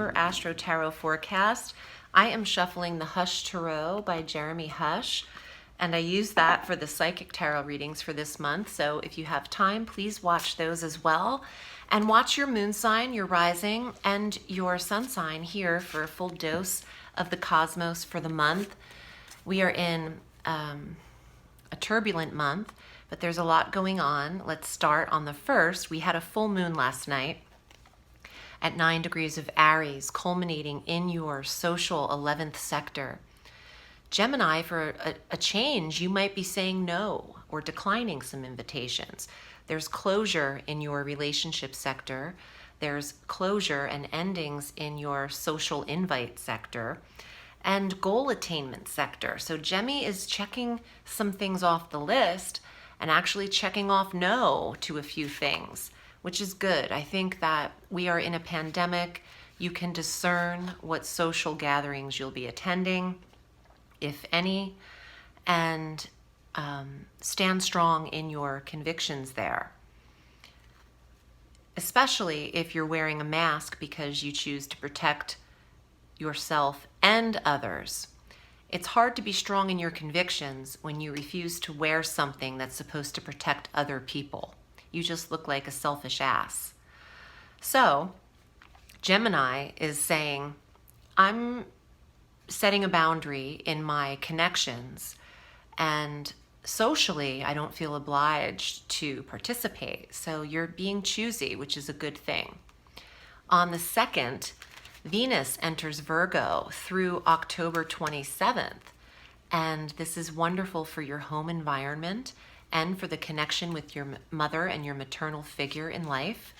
October Astro Tarot forecast. I am shuffling the Hush Tarot by Jeremy Hush, and I use that for the psychic tarot readings for this month. So if you have time, please watch those as well. And watch your moon sign, your rising, and your sun sign here for a full dose of the cosmos for the month. We are in a turbulent month, but there's a lot going on. Let's start on the 1st. We had a full moon last night at 9 degrees of Aries, culminating in your social 11th sector. Gemini, for a change, you might be saying no or declining some invitations. There's closure in your relationship sector. There's closure and endings in your social invite sector and goal attainment sector. So Gemini is checking some things off the list and actually checking off no to a few things, which is good. I think that we are in a pandemic. You can discern what social gatherings you'll be attending, if any, and stand strong in your convictions there. Especially if you're wearing a mask because you choose to protect yourself and others. It's hard to be strong in your convictions when you refuse to wear something that's supposed to protect other people. You just look like a selfish ass. So, Gemini is saying, I'm setting a boundary in my connections, and socially, I don't feel obliged to participate. So you're being choosy, which is a good thing. On the 2nd, Venus enters Virgo through October 27th, and this is wonderful for your home environment and for the connection with your mother and your maternal figure in life.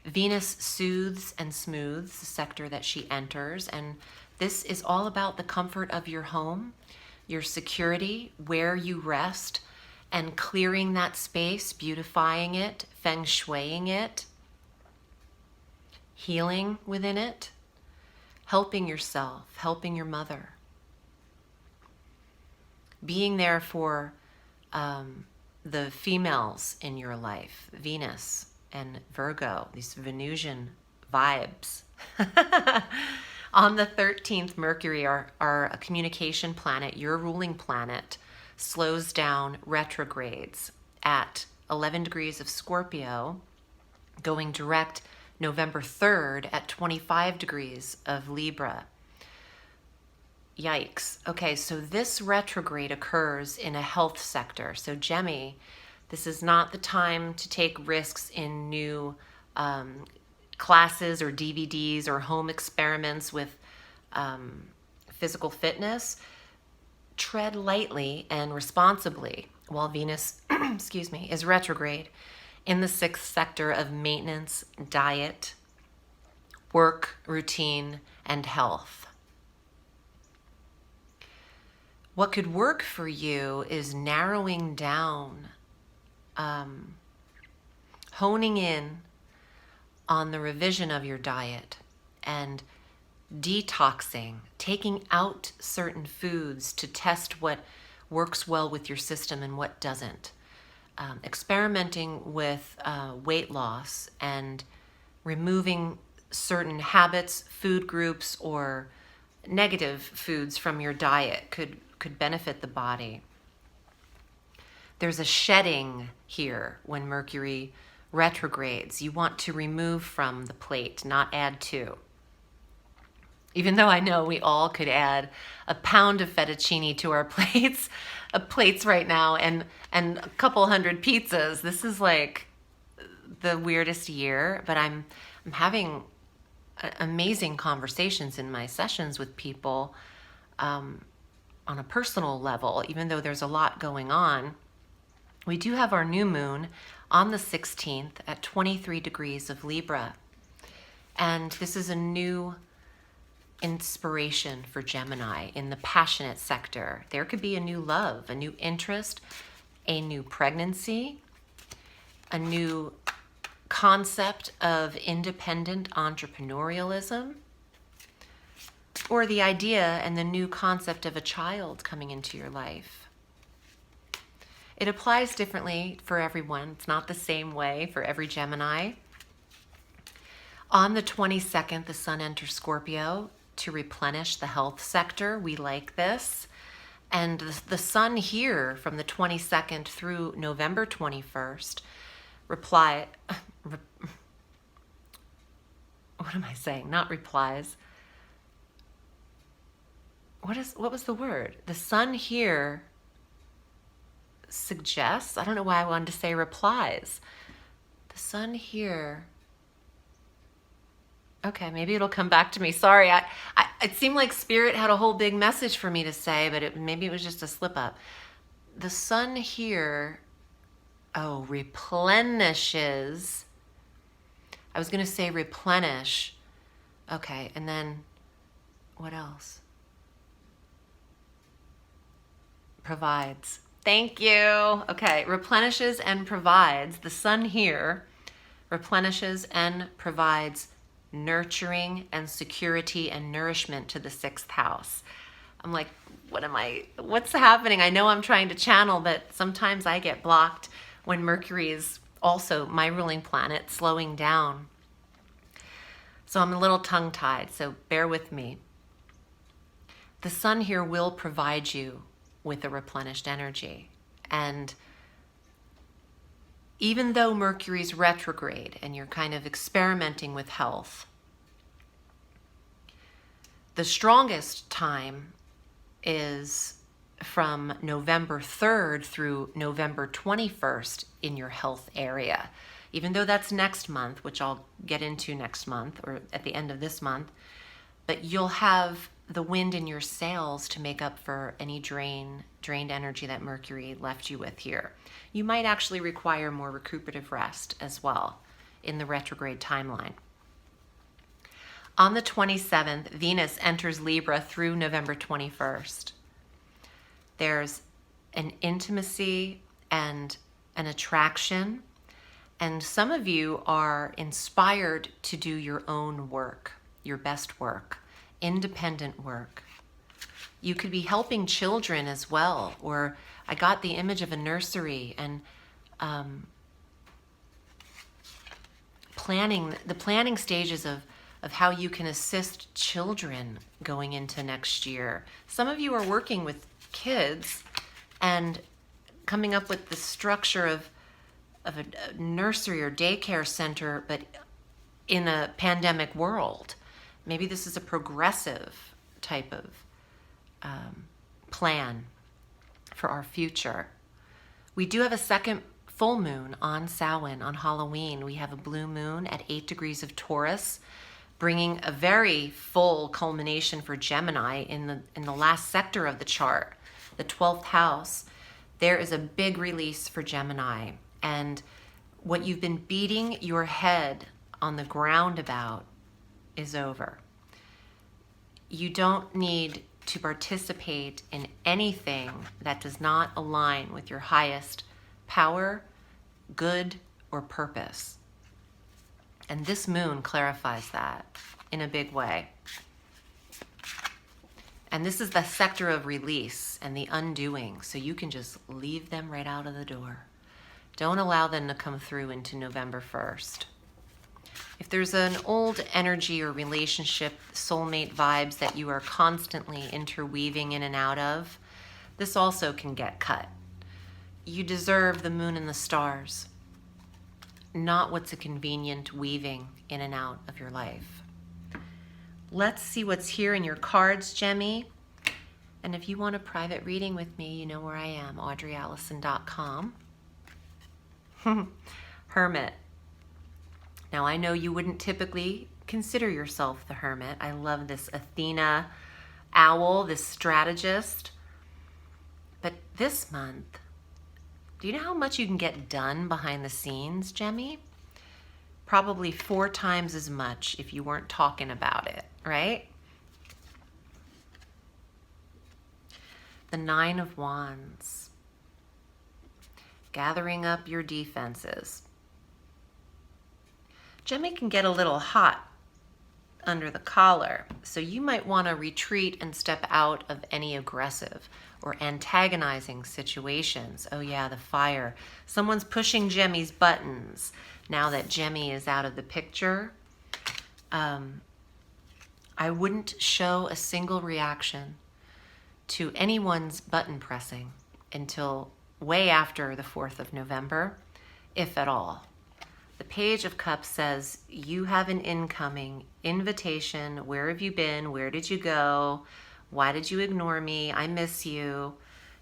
Venus soothes and smooths the sector that she enters, and this is all about the comfort of your home, your security, where you rest, and clearing that space, beautifying it, feng shuiing it, healing within it, helping yourself, helping your mother, being there for the females in your life, Venus and Virgo, these Venusian vibes. On the 13th, Mercury, our communication planet, your ruling planet, slows down, retrogrades at 11 degrees of Scorpio, going direct November 3rd at 25 degrees of Libra. Yikes. Okay, so this retrograde occurs in a health sector. So Gemini, this is not the time to take risks in new classes or DVDs or home experiments with physical fitness. Tread lightly and responsibly while Venus, is retrograde in the 6th sector of maintenance, diet, work, routine, and health. What could work for you is narrowing down, honing in on the revision of your diet and detoxing, taking out certain foods to test what works well with your system and what doesn't. Experimenting with weight loss and removing certain habits, food groups, or negative foods from your diet could benefit the body. There's a shedding here when Mercury retrogrades. You want to remove from the plate, not add to. Even though I know we all could add a pound of fettuccine to our plates right now, and a couple hundred pizzas. This is like the weirdest year, but I'm having amazing conversations in my sessions with people on a personal level, even though there's a lot going on. We do have our new moon on the 16th at 23 degrees of Libra. And this is a new inspiration for Gemini in the passionate sector. There could be a new love, a new interest, a new pregnancy, a new concept of independent entrepreneurialism, or the idea and the new concept of a child coming into your life. It applies differently for everyone. It's not the same way for every Gemini. On the 22nd, the sun enters Scorpio to replenish the health sector. We like this. And the sun here from the 22nd through November 21st, what am I saying? Not replies. What was the word? The sun here suggests, I don't know why I wanted to say replies. The sun here, okay, maybe it'll come back to me. Sorry, it seemed like Spirit had a whole big message for me to say, but maybe it was just a slip up. The sun here, replenishes. I was going to say replenish. Okay, and then what else? Provides. Thank you. Okay, replenishes and provides. The sun here replenishes and provides nurturing and security and nourishment to the 6th house. I'm like, what's happening? I know I'm trying to channel, but sometimes I get blocked when Mercury is also my ruling planet slowing down. So I'm a little tongue-tied, so bear with me. The sun here will provide you with a replenished energy. And even though Mercury's retrograde and you're kind of experimenting with health, the strongest time is from November 3rd through November 21st in your health area. Even though that's next month, which I'll get into next month or at the end of this month, but you'll have the wind in your sails to make up for any drained energy that Mercury left you with here. You might actually require more recuperative rest as well in the retrograde timeline. On the 27th, Venus enters Libra through November 21st. There's an intimacy and an attraction, and some of you are inspired to do your own work, your best work, independent work. You could be helping children as well, or I got the image of a nursery and the planning stages of how you can assist children going into next year. Some of you are working with kids and coming up with the structure of a nursery or daycare center, but in a pandemic world. Maybe this is a progressive type of plan for our future. We do have a second full moon on Samhain, on Halloween. We have a blue moon at 8 degrees of Taurus, bringing a very full culmination for Gemini in the last sector of the chart, the 12th house. There is a big release for Gemini, and what you've been beating your head on the ground about is over. You don't need to participate in anything that does not align with your highest power, good, or purpose. And this moon clarifies that in a big way. And this is the sector of release and the undoing, so you can just leave them right out of the door. Don't allow them to come through into November 1st. If there's an old energy or relationship, soulmate vibes that you are constantly interweaving in and out of, this also can get cut. You deserve the moon and the stars, not what's a convenient weaving in and out of your life. Let's see what's here in your cards, Gemmy. And if you want a private reading with me, you know where I am, audreyalison.com. Hermit. Now, I know you wouldn't typically consider yourself the hermit. I love this Athena owl, this strategist. But this month, do you know how much you can get done behind the scenes, Gemmy? Probably 4 times as much if you weren't talking about it, right? The 9 of Wands. Gathering up your defenses. Gemmy can get a little hot under the collar, so you might want to retreat and step out of any aggressive or antagonizing situations. Oh yeah, the fire. Someone's pushing Gemmy's buttons now that Gemmy is out of the picture. I wouldn't show a single reaction to anyone's button pressing until way after the 4th of November, if at all. The Page of Cups says you have an incoming invitation. Where have you been? Where did you go? Why did you ignore me? I miss you.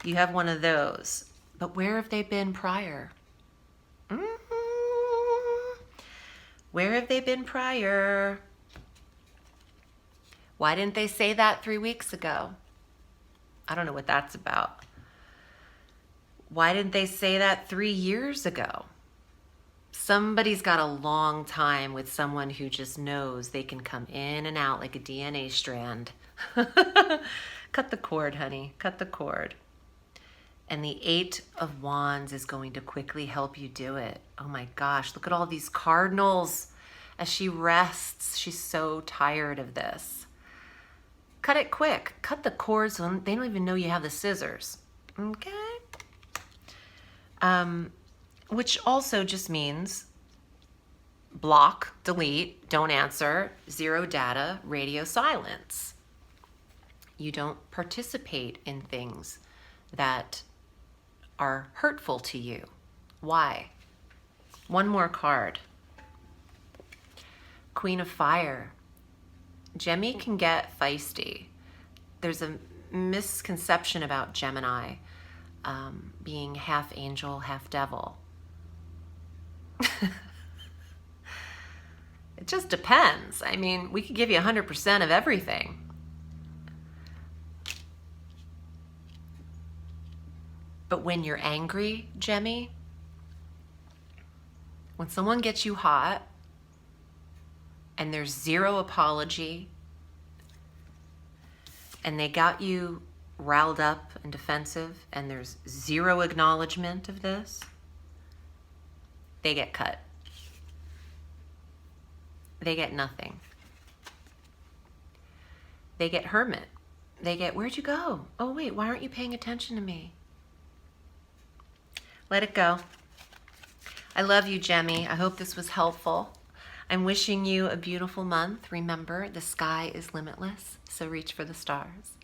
You have one of those. But where have they been prior? Where have they been prior? Why didn't they say that 3 weeks ago? I don't know what that's about. Why didn't they say that 3 years ago? Somebody's got a long time with someone who just knows they can come in and out like a DNA strand. Cut the cord, honey. Cut the cord. And the 8 of Wands is going to quickly help you do it. Oh my gosh, look at all these cardinals as she rests. She's so tired of this. Cut it quick. Cut the cord so they don't even know you have the scissors. Okay? Which also just means block, delete, don't answer, zero data, radio silence. You don't participate in things that are hurtful to you. Why? One more card. Queen of Fire. Gemini can get feisty. There's a misconception about Gemini being half angel, half devil. It just depends. I mean, we could give you 100% of everything. But when you're angry, Gemini, when someone gets you hot and there's zero apology and they got you riled up and defensive and there's zero acknowledgement of this, they get cut. They get nothing. They get hermit. They get, where'd you go? Oh wait, why aren't you paying attention to me? Let it go. I love you, Gemini. I hope this was helpful. I'm wishing you a beautiful month. Remember, the sky is limitless, so reach for the stars.